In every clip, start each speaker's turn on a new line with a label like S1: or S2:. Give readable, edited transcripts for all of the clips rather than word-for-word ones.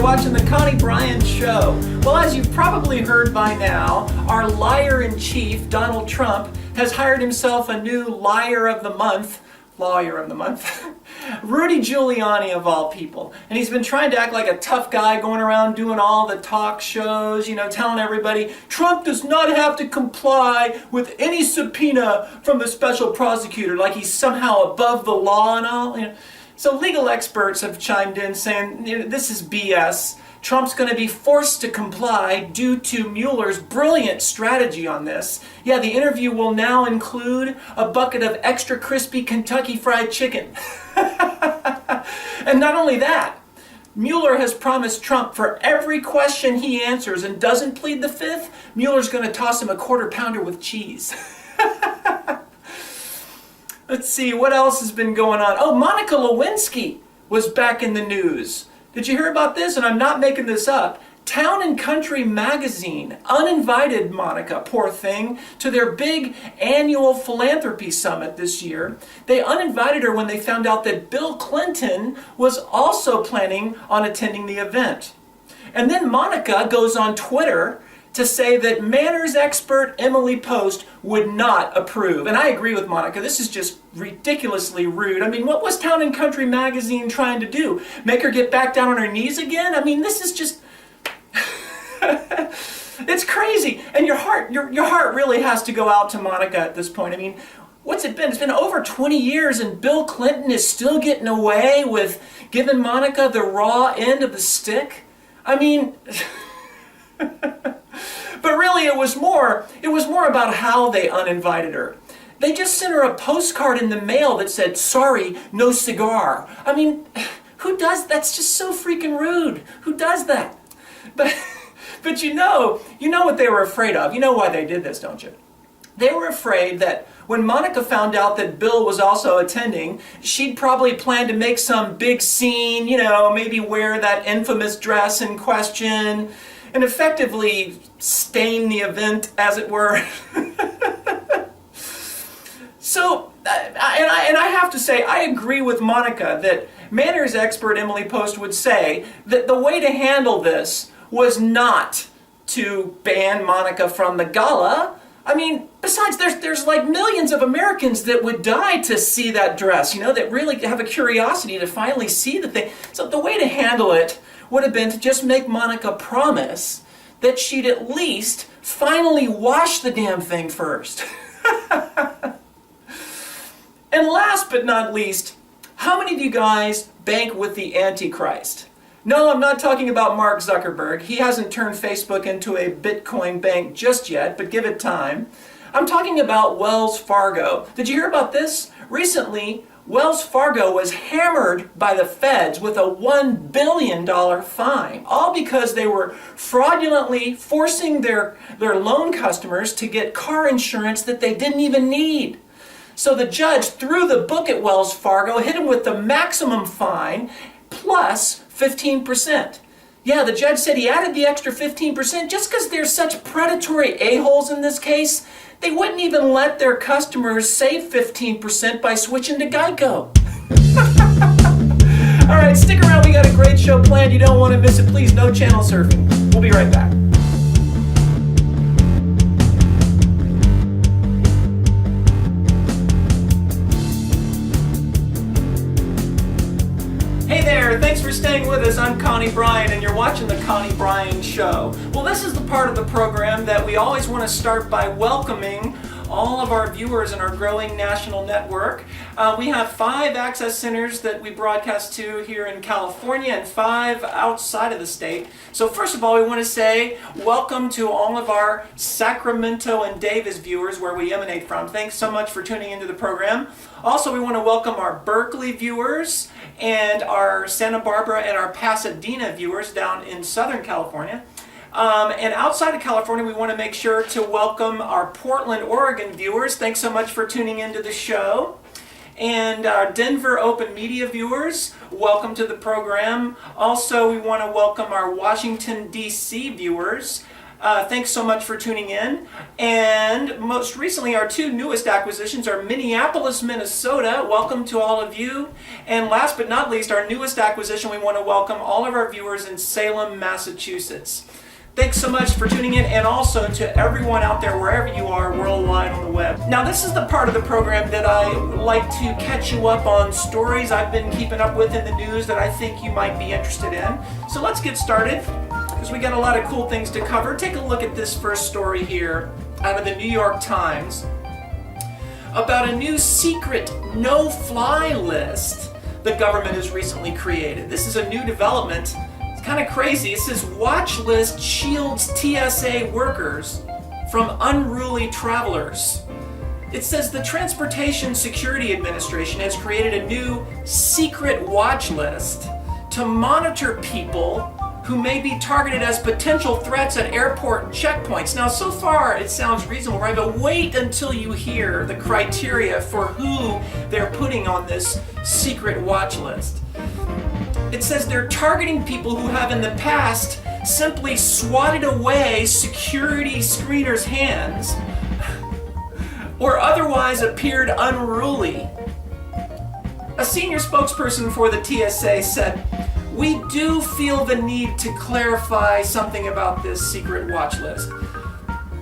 S1: watching The Connie Bryan Show. Well, as you've probably heard by now, our liar-in-chief, Donald Trump, has hired himself a new liar of the month, lawyer of the month, Rudy Giuliani of all people. And he's been trying to act like a tough guy, going around doing all the talk shows, telling everybody Trump does not have to comply with any subpoena from the special prosecutor, like he's somehow above the law and all. So legal experts have chimed in saying this is BS. Trump's going to be forced to comply due to Mueller's brilliant strategy on this. Yeah, the interview will now include a bucket of extra crispy Kentucky Fried Chicken. And not only that, Mueller has promised Trump for every question he answers and doesn't plead the fifth, Mueller's going to toss him a quarter-pounder with cheese. Let's see, what else has been going on? Oh, Monica Lewinsky was back in the news. Did you hear about this? And I'm not making this up. Town and Country magazine uninvited Monica, poor thing, to their big annual philanthropy summit this year. They uninvited her when they found out that Bill Clinton was also planning on attending the event. And then Monica goes on Twitter to say that manners expert Emily Post would not approve. And I agree with Monica. This is just ridiculously rude. I mean, what was Town and Country magazine trying to do? Make her get back down on her knees again? I mean, this is just... It's crazy. And your heart really has to go out to Monica at this point. I mean, what's it been? It's been over 20 years and Bill Clinton is still getting away with giving Monica the raw end of the stick? I mean... But really, it was more about how they uninvited her. They just sent her a postcard in the mail that said, "Sorry, no cigar." I mean, who does? That's just so freaking rude. Who does that? But you know what they were afraid of. You know why they did this, don't you? They were afraid that when Monica found out that Bill was also attending, she'd probably plan to make some big scene, maybe wear that infamous dress in question, and effectively stain the event, as it were. So, and I have to say, I agree with Monica that manners expert Emily Post would say that the way to handle this was not to ban Monica from the gala. I mean, besides, there's like millions of Americans that would die to see that dress, that really have a curiosity to finally see the thing. So the way to handle it would have been to just make Monica promise that she'd at least finally wash the damn thing first. And last but not least, how many of you guys bank with the Antichrist? No, I'm not talking about Mark Zuckerberg. He hasn't turned Facebook into a Bitcoin bank just yet, but give it time. I'm talking about Wells Fargo. Did you hear about this? Recently, Wells Fargo was hammered by the feds with a $1 billion fine, all because they were fraudulently forcing their loan customers to get car insurance that they didn't even need. So the judge threw the book at Wells Fargo, hit him with the maximum fine, plus 15%. Yeah, the judge said he added the extra 15% just because they're such predatory a-holes in this case. They wouldn't even let their customers save 15% by switching to Geico. All right, stick around. We got a great show planned. You don't want to miss it. Please, no channel surfing. We'll be right back. Thanks for staying with us. I'm Connie Bryan, and you're watching The Connie Bryan Show. Well, this is the part of the program that we always want to start by welcoming all of our viewers in our growing national network. We have 5 access centers that we broadcast to here in California and 5 outside of the state. So first of all, we want to say welcome to all of our Sacramento and Davis viewers where we emanate from. Thanks so much for tuning into the program. Also, we want to welcome our Berkeley viewers and our Santa Barbara and our Pasadena viewers down in Southern California. And outside of California, we want to make sure to welcome our Portland, Oregon viewers. Thanks so much for tuning into the show. And our Denver Open Media viewers, welcome to the program. Also, we want to welcome our Washington, D.C. viewers. Thanks so much for tuning in. And most recently, our two newest acquisitions are Minneapolis, Minnesota. Welcome to all of you. And last but not least, our newest acquisition, we want to welcome all of our viewers in Salem, Massachusetts. Thanks so much for tuning in, and also to everyone out there, wherever you are, worldwide on the web. Now, this is the part of the program that I like to catch you up on stories I've been keeping up with in the news that I think you might be interested in. So let's get started, because we got a lot of cool things to cover. Take a look at this first story here out of the New York Times about a new secret no-fly list the government has recently created. This is a new development. Kind of crazy. It says watch list shields TSA workers from unruly travelers. It says the Transportation Security Administration has created a new secret watch list to monitor people who may be targeted as potential threats at airport checkpoints. Now, so far it sounds reasonable, right? But wait until you hear the criteria for who they're putting on this secret watch list. It says they're targeting people who have in the past simply swatted away security screeners' hands or otherwise appeared unruly. A senior spokesperson for the TSA said, "We do feel the need to clarify something about this secret watch list.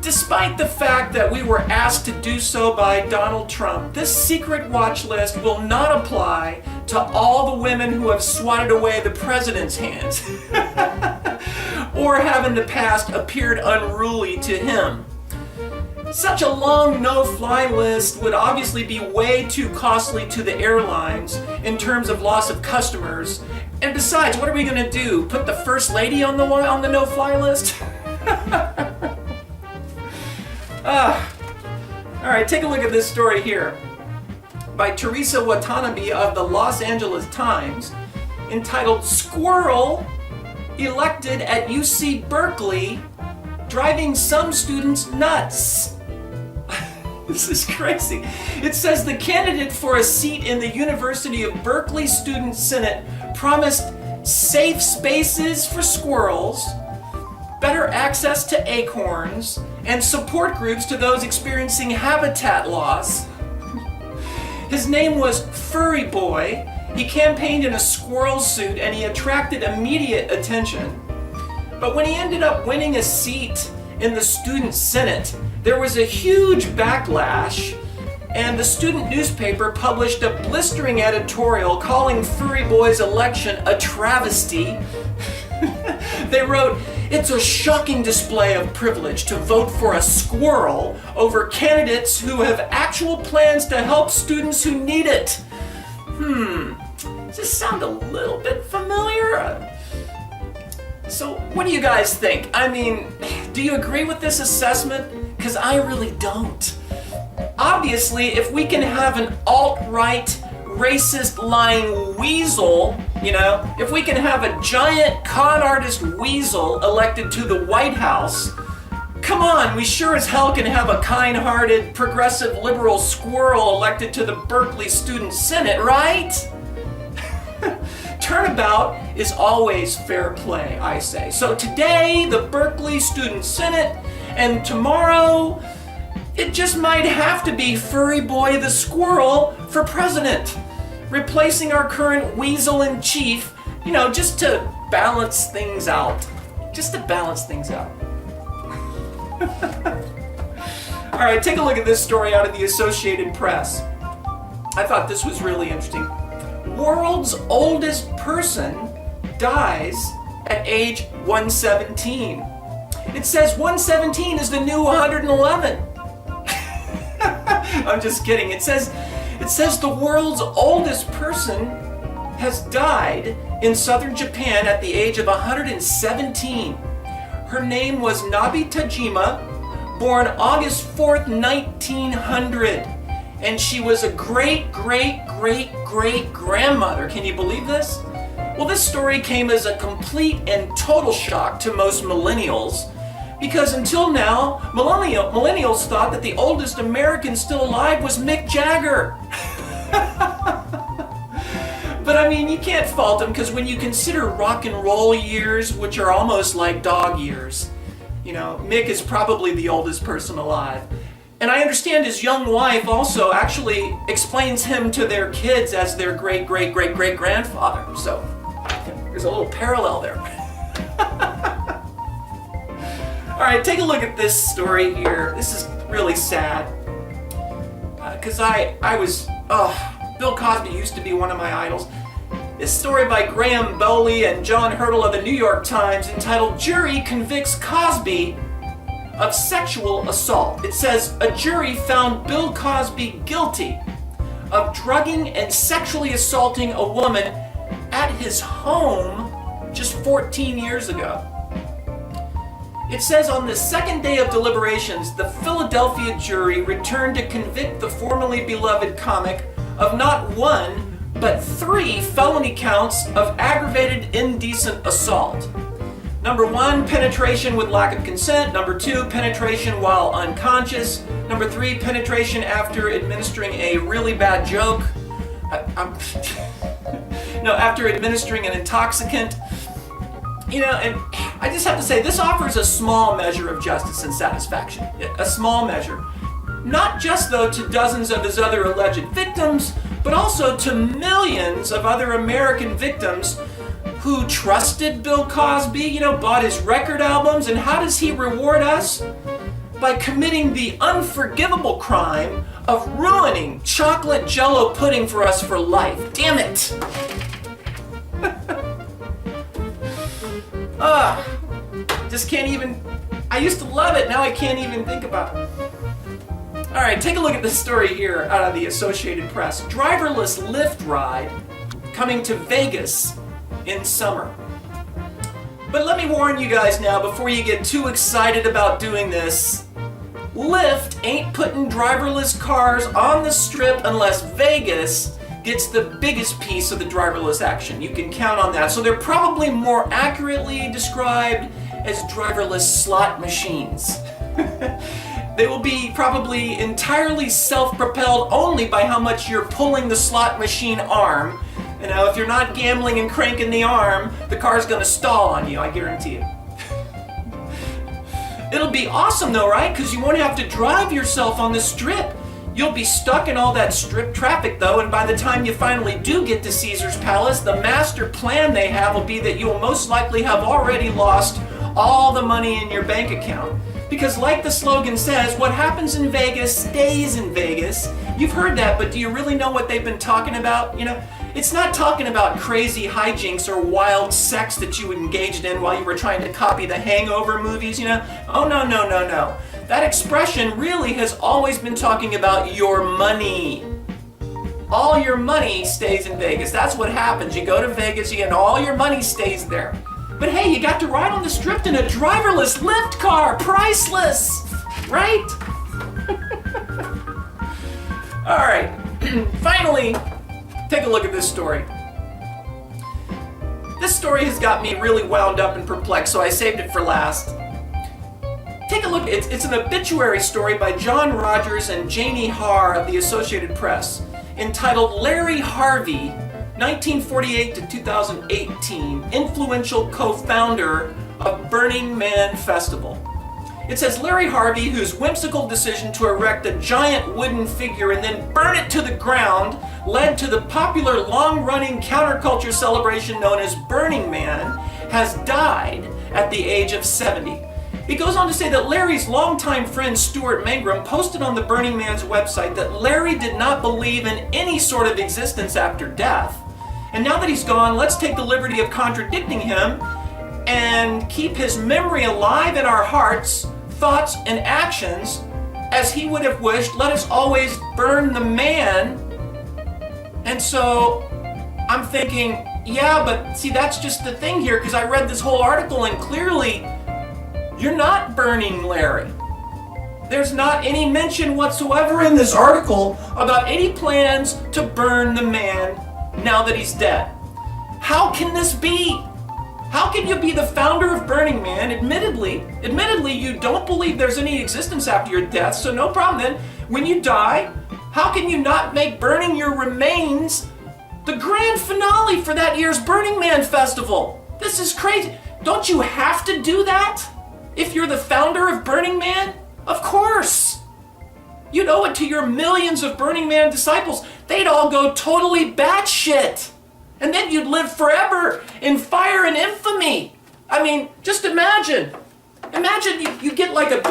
S1: Despite the fact that we were asked to do so by Donald Trump, this secret watch list will not apply to all the women who have swatted away the president's hands or have in the past appeared unruly to him. Such a long no-fly list would obviously be way too costly to the airlines in terms of loss of customers. And besides, what are we going to do? Put the first lady on the no-fly list?" All right, take a look at this story here by Teresa Watanabe of the Los Angeles Times, entitled "Squirrel Elected at UC Berkeley Driving Some Students Nuts." This is crazy. It says the candidate for a seat in the University of Berkeley Student Senate promised safe spaces for squirrels, better access to acorns, and support groups to those experiencing habitat loss. His name was Furry Boy. He campaigned in a squirrel suit and he attracted immediate attention. But when he ended up winning a seat in the Student Senate, there was a huge backlash, and the student newspaper published a blistering editorial calling Furry Boy's election a travesty. They wrote, "It's a shocking display of privilege to vote for a squirrel over candidates who have actual plans to help students who need it." Does this sound a little bit familiar? So what do you guys think? I mean, do you agree with this assessment? Because I really don't. Obviously, if we can have an alt-right, racist, lying weasel, if we can have a giant con artist weasel elected to the White House, come on, we sure as hell can have a kind-hearted, progressive, liberal squirrel elected to the Berkeley Student Senate, right? Turnabout is always fair play, I say. So today, the Berkeley Student Senate, and tomorrow, it just might have to be Furry Boy the Squirrel for president, replacing our current weasel-in-chief, just to balance things out. All right, take a look at this story out of the Associated Press. I thought this was really interesting. World's oldest person dies at age 117. It says 117 is the new 111. I'm just kidding. It says the world's oldest person has died in southern Japan at the age of 117. Her name was Nabi Tajima, born August 4th, 1900. And she was a great-great-great-great-grandmother. Can you believe this? Well, this story came as a complete and total shock to most millennials, because until now, millennials thought that the oldest American still alive was Mick Jagger. But I mean, you can't fault him, because when you consider rock and roll years, which are almost like dog years, You know, Mick is probably the oldest person alive. And I understand his young wife also actually explains him to their kids as their great-great-great-great-grandfather. So there's a little parallel there. All right, take a look at this story here. This is really sad. Because Bill Cosby used to be one of my idols. This story by Graham Bowley and John Hurdle of the New York Times entitled "Jury Convicts Cosby of Sexual Assault." It says, a jury found Bill Cosby guilty of drugging and sexually assaulting a woman at his home just 14 years ago. It says on the second day of deliberations, the Philadelphia jury returned to convict the formerly beloved comic of not one, but 3 felony counts of aggravated indecent assault. Number 1, penetration with lack of consent. Number 2, penetration while unconscious. Number 3, penetration after administering a really bad joke. After administering an intoxicant. You know, and I just have to say, this offers a small measure of justice and satisfaction. A small measure. Not just, though, to dozens of his other alleged victims, but also to millions of other American victims who trusted Bill Cosby, bought his record albums. And how does he reward us? By committing the unforgivable crime of ruining chocolate Jell-O pudding for us for life. Damn it! Just can't even... I used to love it, now I can't even think about it. Alright, take a look at this story here out of the Associated Press. Driverless Lyft ride coming to Vegas in summer. But let me warn you guys now, before you get too excited about doing this, Lyft ain't putting driverless cars on the strip unless Vegas gets the biggest piece of the driverless action. You can count on that. So they're probably more accurately described as driverless slot machines. They will be probably entirely self-propelled only by how much you're pulling the slot machine arm. If you're not gambling and cranking the arm, the car's gonna stall on you, I guarantee you. It'll be awesome though, right? Because you won't have to drive yourself on the strip. You'll be stuck in all that strip traffic though, and by the time you finally do get to Caesar's Palace, the master plan they have will be that you'll most likely have already lost all the money in your bank account. Because like the slogan says, what happens in Vegas stays in Vegas. You've heard that, but do you really know what they've been talking about? It's not talking about crazy hijinks or wild sex that you engaged in while you were trying to copy the Hangover movies, Oh, no. That expression really has always been talking about your money. All your money stays in Vegas. That's what happens. You go to Vegas, and all your money stays there. But hey, you got to ride on the strip in a driverless Lyft car. Priceless, right? All right, finally, take a look at this story. This story has got me really wound up and perplexed, so I saved it for last. Take a look. It's an obituary story by John Rogers and Janie Harr of the Associated Press, entitled Larry Harvey, 1948 to 2018, influential co-founder of Burning Man Festival. It says Larry Harvey, whose whimsical decision to erect a giant wooden figure and then burn it to the ground led to the popular long-running counterculture celebration known as Burning Man, has died at the age of 70. He goes on to say that Larry's longtime friend Stuart Mangrum posted on the Burning Man's website that Larry did not believe in any sort of existence after death. And now that he's gone, let's take the liberty of contradicting him and keep his memory alive in our hearts, thoughts, and actions as he would have wished. Let us always burn the man. And so I'm thinking, yeah, but see, that's just the thing here, because I read this whole article and clearly you're not burning Larry. There's not any mention whatsoever in this article about any plans to burn the man now that he's dead. How can this be? How can you be the founder of Burning Man? Admittedly, you don't believe there's any existence after your death, so no problem then. When you die, how can you not make burning your remains the grand finale for that year's Burning Man Festival? This is crazy. Don't you have to do that? If you're the founder of Burning Man, of course. You'd owe it to your millions of Burning Man disciples. They'd all go totally batshit. And then you'd live forever in fire and infamy. I mean, just imagine. Imagine you get like a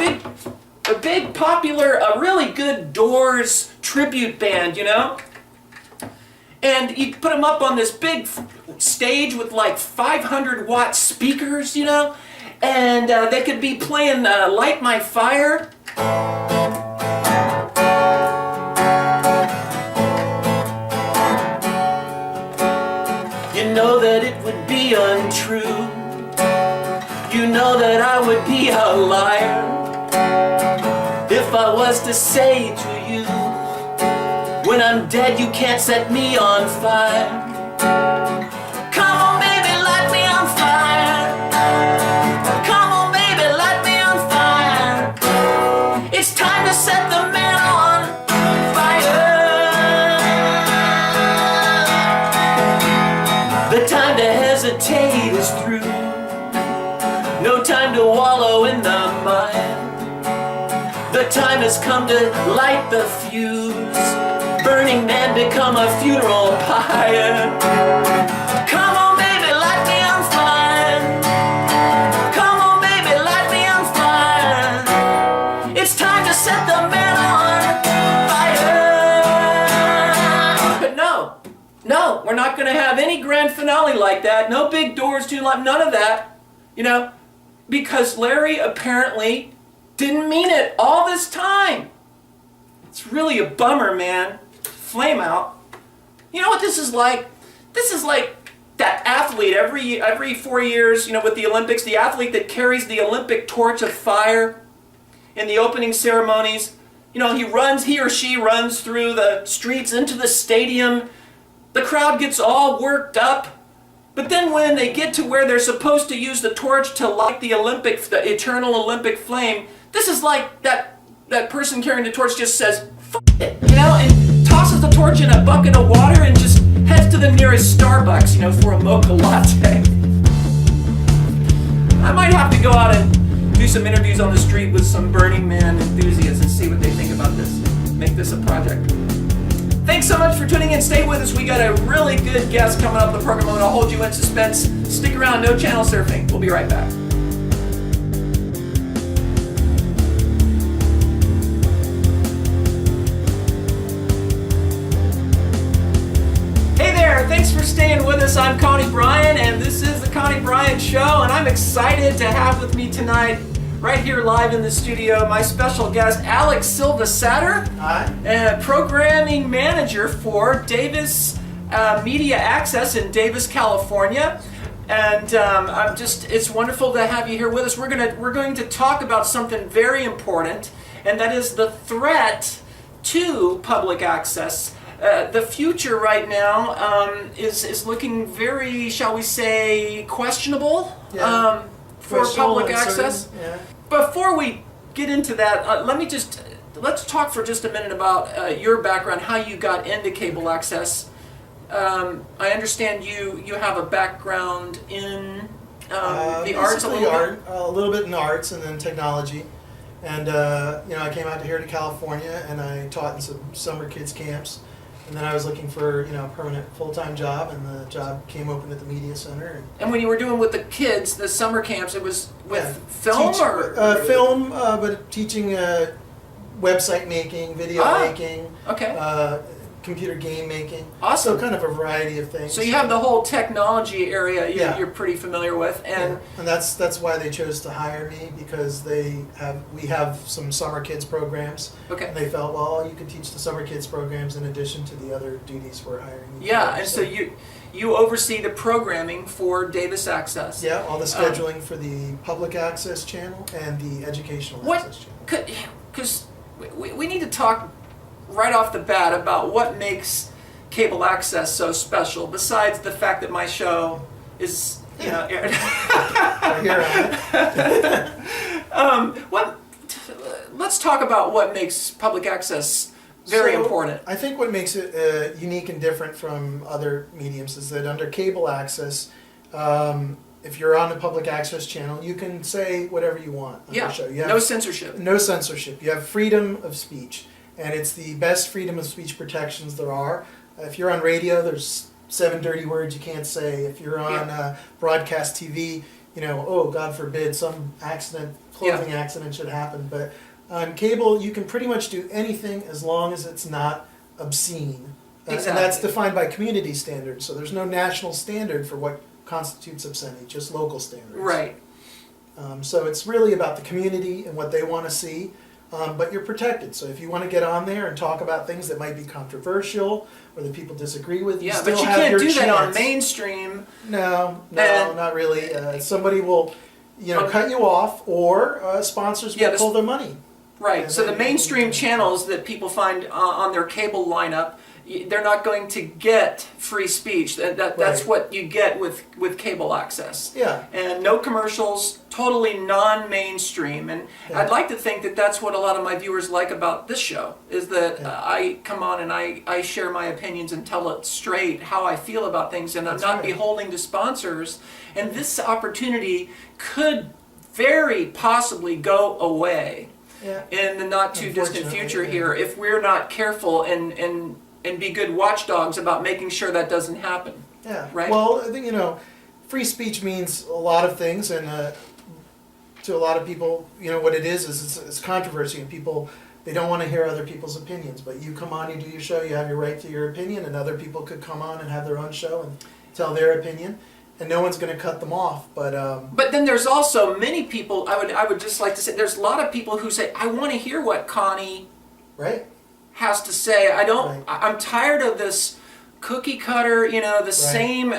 S1: big popular, a really good Doors tribute band, you know? And you put them up on this big stage with like 500-watt speakers, you know? And they could be playing Light My Fire. You know that it would be untrue. You know that I would be a liar if I was to say to you, when I'm dead you can't set me on fire. Come on baby, light me on fire. Come on baby, light me on fire. It's time to set the man on fire. The time to hesitate is through. No time to wallow in the mire. The time has come to light the fuse. Burning Man become a funeral pyre. Come on baby, light me on fire. Come on baby, light me on fire. It's time to set the man on fire. But no, we're not going to have any grand finale like that. No big Doors tune live, none of that. You know, because Larry apparently didn't mean it all this time. It's really a bummer, man. Flame out. You know what this is like? This is like that athlete every 4 years, you know, with the Olympics, the athlete that carries the Olympic torch of fire in the opening ceremonies. You know, he or she runs through the streets into the stadium. The crowd gets all worked up. But then when they get to where they're supposed to use the torch to light the eternal Olympic flame, this is like that person carrying the torch just says, "F it," you know, and tosses the torch in a bucket of water and just heads to the nearest Starbucks, you know, for a mocha latte. I might have to go out and do some interviews on the street with some Burning Man enthusiasts and see what they think about this. Make this a project. Thanks so much for tuning in. Stay with us. We got a really good guest coming up in the program. I'm going to hold you in suspense. Stick around. No channel surfing. We'll be right back. Hey there. Thanks for staying with us. I'm Connie Bryan, and this is The Connie Bryan Show, and I'm excited to have with me tonight, right here live in the studio, my special guest, Alex Silva-Sadder, programming manager for Davis Media Access in Davis, California. And it's wonderful to have you here with us. We're going to talk about something very important, and that is the threat to public access. The future right now is looking very, shall we say, questionable.
S2: Yeah.
S1: For public access.
S2: Yeah.
S1: Before we get into that, let's talk for just a minute about your background, how you got into cable access. I understand you have a background in the arts a
S2: little bit in the arts and then technology, and I came out here to California and I taught in some summer kids camps. And then I was looking for, a permanent full-time job, and the job came open at the Media Center.
S1: And when you were doing with the kids, the summer camps, it was with film
S2: film, but teaching website making, video making, computer game making.
S1: Awesome.
S2: So kind of a variety of things.
S1: So you have the whole technology area you're pretty familiar with, and
S2: that's why they chose to hire me, because we have some summer kids programs.
S1: Okay.
S2: And they felt, well, you could teach the summer kids programs in addition to the other duties we're hiring you
S1: for.
S2: And
S1: so you oversee the programming for Davis Access.
S2: Yeah, all the scheduling for the public access channel and the educational access channel.
S1: Because we need to talk right off the bat about what makes cable access so special, besides the fact that my show is, aired. Let's talk about what makes public access very important.
S2: I think what makes it unique and different from other mediums is that under cable access, if you're on the public access channel, you can say whatever you want on
S1: Yeah,
S2: the show. You have
S1: no censorship.
S2: no censorship. You have freedom of speech, and it's the best freedom of speech protections there are. If you're on radio, there's 7 dirty words you can't say. If you're on broadcast TV, oh, God forbid, some clothing accident should happen. But on cable, you can pretty much do anything as long as it's not obscene.
S1: Exactly.
S2: And that's defined by community standards. So there's no national standard for what constitutes obscenity, just local standards.
S1: Right.
S2: So it's really about the community and what they want to see, but you're protected. So if you want to get on there and talk about things that might be controversial or that people disagree with, you still
S1: but you
S2: have
S1: can't
S2: your
S1: do
S2: chance.
S1: that on mainstream.
S2: No,
S1: And-
S2: not really. Somebody will, cut you off, or sponsors will pull their money.
S1: Right.
S2: And
S1: So the
S2: then-
S1: mainstream channels that people find on their cable lineup, they're not going to get free speech. That's
S2: Right.
S1: what you get with cable access.
S2: Yeah.
S1: And no commercials, totally non-mainstream. And
S2: Yeah.
S1: I'd like to think that that's what a lot of my viewers like about this show, is that
S2: Yeah.
S1: I come on and I share my opinions and tell it straight how I feel about things, and I'm
S2: That's
S1: not
S2: right.
S1: beholden to sponsors. And this opportunity could very possibly go away
S2: Yeah.
S1: in the not too distant
S2: Unfortunately,
S1: future
S2: yeah.
S1: here if we're not careful and be good watchdogs about making sure that doesn't happen.
S2: Yeah.
S1: Right?
S2: Well, I think, free speech means a lot of things, and to a lot of people, what it is it's controversy, and people, they don't want to hear other people's opinions. But you come on, you do your show, you have your right to your opinion, and other people could come on and have their own show and tell their opinion, and no one's going to cut them off.
S1: But then there's also many people, I would just like to say, there's a lot of people who say, I want to hear what Connie
S2: right?
S1: has to say. I don't,
S2: Right.
S1: I'm tired of this cookie cutter, the same,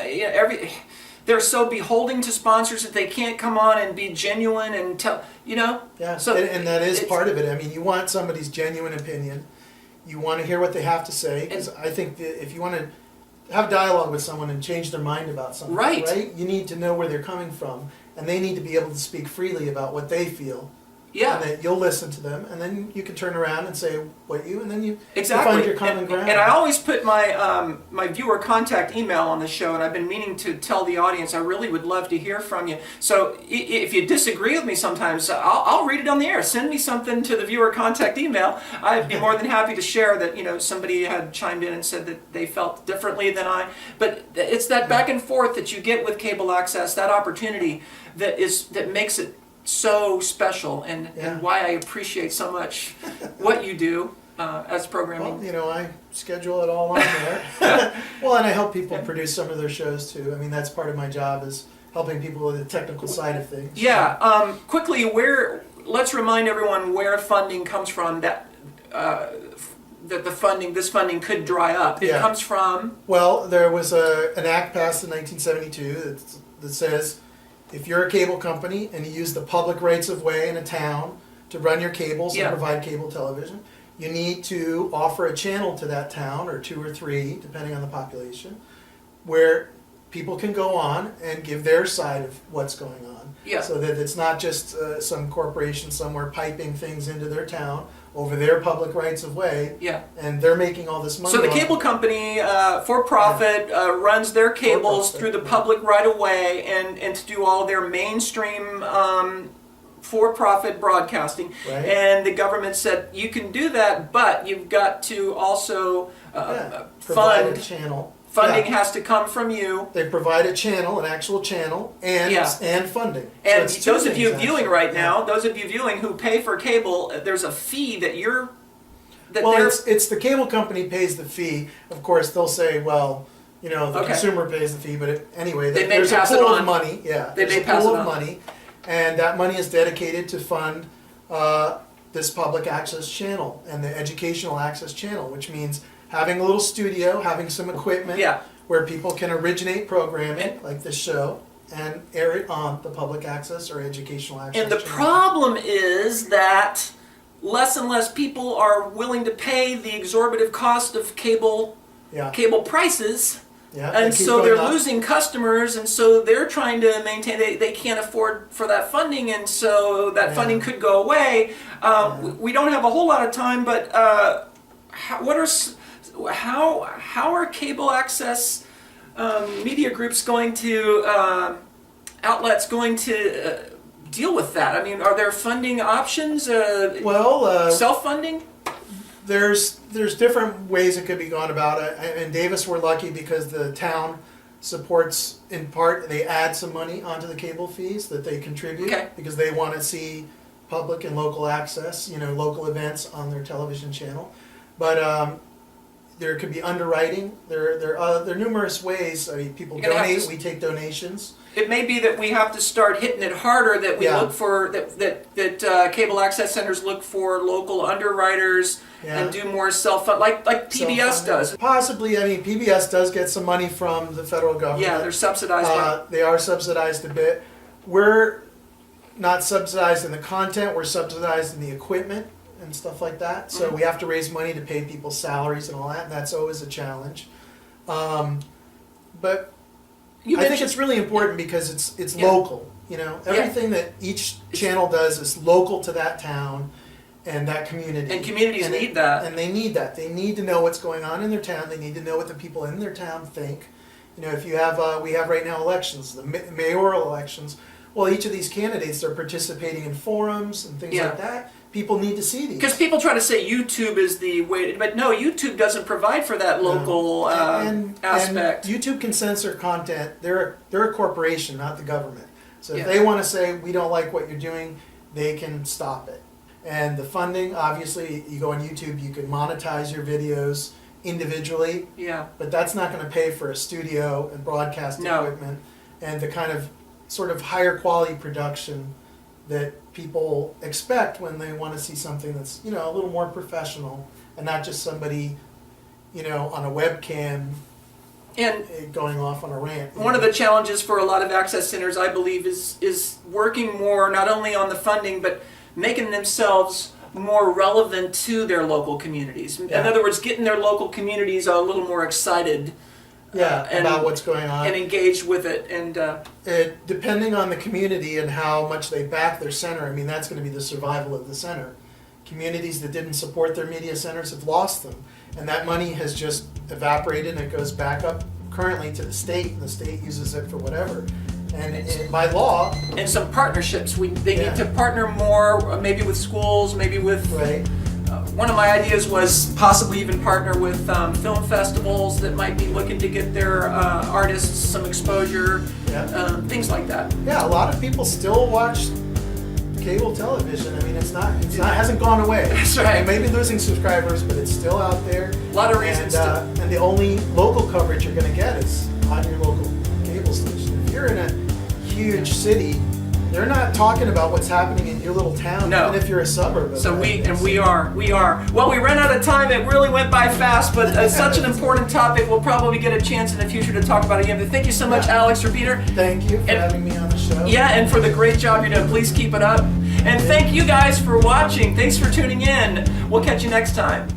S1: they're so beholden to sponsors that they can't come on and be genuine and tell,
S2: Yeah,
S1: So
S2: and that is
S1: it's-
S2: part of it. I mean, you want somebody's genuine opinion. You want to hear what they have to say, because I think that if you want to have dialogue with someone and change their mind about something,
S1: Right.
S2: you need to know where they're coming from, and they need to be able to speak freely about what they feel.
S1: Yeah.
S2: And that you'll listen to them, and then you can turn around and say and then you
S1: Exactly.
S2: find your common
S1: and,
S2: ground.
S1: And I always put my my viewer contact email on the show, and I've been meaning to tell the audience I really would love to hear from you. So if you disagree with me sometimes, I'll read it on the air. Send me something to the viewer contact email. I'd be more than happy to share that somebody had chimed in and said that they felt differently than I. But it's that back and forth that you get with cable access, that opportunity that makes it so special, and why I appreciate so much what you do as programming.
S2: Well, I schedule it all on there. Well, and I help people produce some of their shows too. I mean, that's part of my job, is helping people with the technical side of things.
S1: Yeah. Quickly, let's remind everyone where funding comes from. That this funding could dry up. It comes from.
S2: Well, there was an act passed in 1972 that says, if you're a cable company and you use the public rights of way in a town to run your cables and provide cable television, you need to offer a channel to that town, or 2 or 3, depending on the population, where people can go on and give their side of what's going on.
S1: Yeah.
S2: So that it's not just some corporation somewhere piping things into their town over their public rights of way, and they're making all this money.
S1: So the
S2: on
S1: cable company, for profit, runs their cables through the public right of way, and to do all their mainstream for-profit broadcasting.
S2: Right.
S1: And the government said, you can do that, but you've got to also
S2: provide
S1: fund.
S2: a channel.
S1: Funding has to come from you.
S2: They provide a channel, an actual channel, and funding.
S1: And
S2: So it's 2
S1: those of you
S2: things,
S1: viewing
S2: actually.
S1: right now, those of you viewing who pay for cable, there's a fee that you're.
S2: Well, it's the cable company pays the fee. Of course, they'll say, well, the consumer pays the fee, but anyway,
S1: They may
S2: there's a
S1: pass it
S2: pool
S1: on.
S2: of money. Yeah,
S1: They
S2: there's
S1: may
S2: a
S1: pass
S2: pool
S1: it
S2: of
S1: on.
S2: money, and that money is dedicated to fund this public access channel and the educational access channel, which means having a little studio, having some equipment, where people can originate programming like this show and air it on the public access or educational access
S1: And the
S2: channel.
S1: problem is that less and less people are willing to pay the exorbitant cost of cable prices. And so they're losing customers, and so they're trying to maintain, they can't afford for that funding, and so that funding could go away. We don't have a whole lot of time, but how are cable access media groups going to outlets going to deal with that? I mean, are there funding options? Self-funding?
S2: There's different ways it could be gone about it. In Davis, we're lucky because the town supports, in part, they add some money onto the cable fees that they contribute because they want to see public and local access, local events on their television channel. But there could be underwriting. There are numerous ways. I mean, people donate. We take donations.
S1: It may be that we have to start hitting it harder. That we look for that cable access centers look for local underwriters and do more self-fund, like PBS does.
S2: Possibly. I mean, PBS does get some money from the federal government.
S1: Yeah, they're subsidized.
S2: They are subsidized a bit. We're not subsidized in the content. We're subsidized in the equipment and stuff like that. So we have to raise money to pay people's salaries and all that. And that's always a challenge. But I think it's really important because it's local. Everything that each channel does is local to that town and that community.
S1: And communities need that.
S2: And they need that. They need to know what's going on in their town. They need to know what the people in their town think. If you have, we have right now elections, the mayoral elections. Well, each of these candidates are participating in forums and things like that. People need to see these.
S1: Because people try to say YouTube is the way, but no, YouTube doesn't provide for that local aspect.
S2: And YouTube can censor content. They're a corporation, not the government. So if they want to say, we don't like what you're doing, they can stop it. And the funding, obviously, you go on YouTube, you can monetize your videos individually.
S1: Yeah.
S2: But that's not going to pay for a studio and broadcast equipment and the kind of sort of higher quality production that people expect when they want to see something that's, a little more professional and not just somebody, on a webcam and going off on a rant.
S1: One of the challenges for a lot of access centers, I believe, is working more not only on the funding, but making themselves more relevant to their local communities. In other words, getting their local communities a little more excited
S2: about what's going on.
S1: And engaged with it. And
S2: depending on the community and how much they back their center, I mean, that's going to be the survival of the center. Communities that didn't support their media centers have lost them. And that money has just evaporated and it goes back up currently to the state, and the state uses it for whatever. And by law...
S1: And some partnerships. They need to partner more, maybe with schools, maybe with...
S2: Right.
S1: One of my ideas was possibly even partner with film festivals that might be looking to get their artists some exposure, things like that.
S2: Yeah, a lot of people still watch cable television. I mean, it hasn't gone away.
S1: That's right.
S2: It may be losing subscribers, but it's still out there.
S1: A lot of reasons.
S2: And the only local coverage you're going to get is on your local cable station. If you're in a huge city, they're not talking about what's happening in your little town, even if you're a suburb.
S1: So we are. Well, we ran out of time. It really went by fast, but such an important topic. We'll probably get a chance in the future to talk about it again. But thank you so much, Alex or Peter.
S2: Thank you for having me on the show.
S1: Yeah, and for the great job you're doing. Please keep it up. And thank you guys for watching. Thanks for tuning in. We'll catch you next time.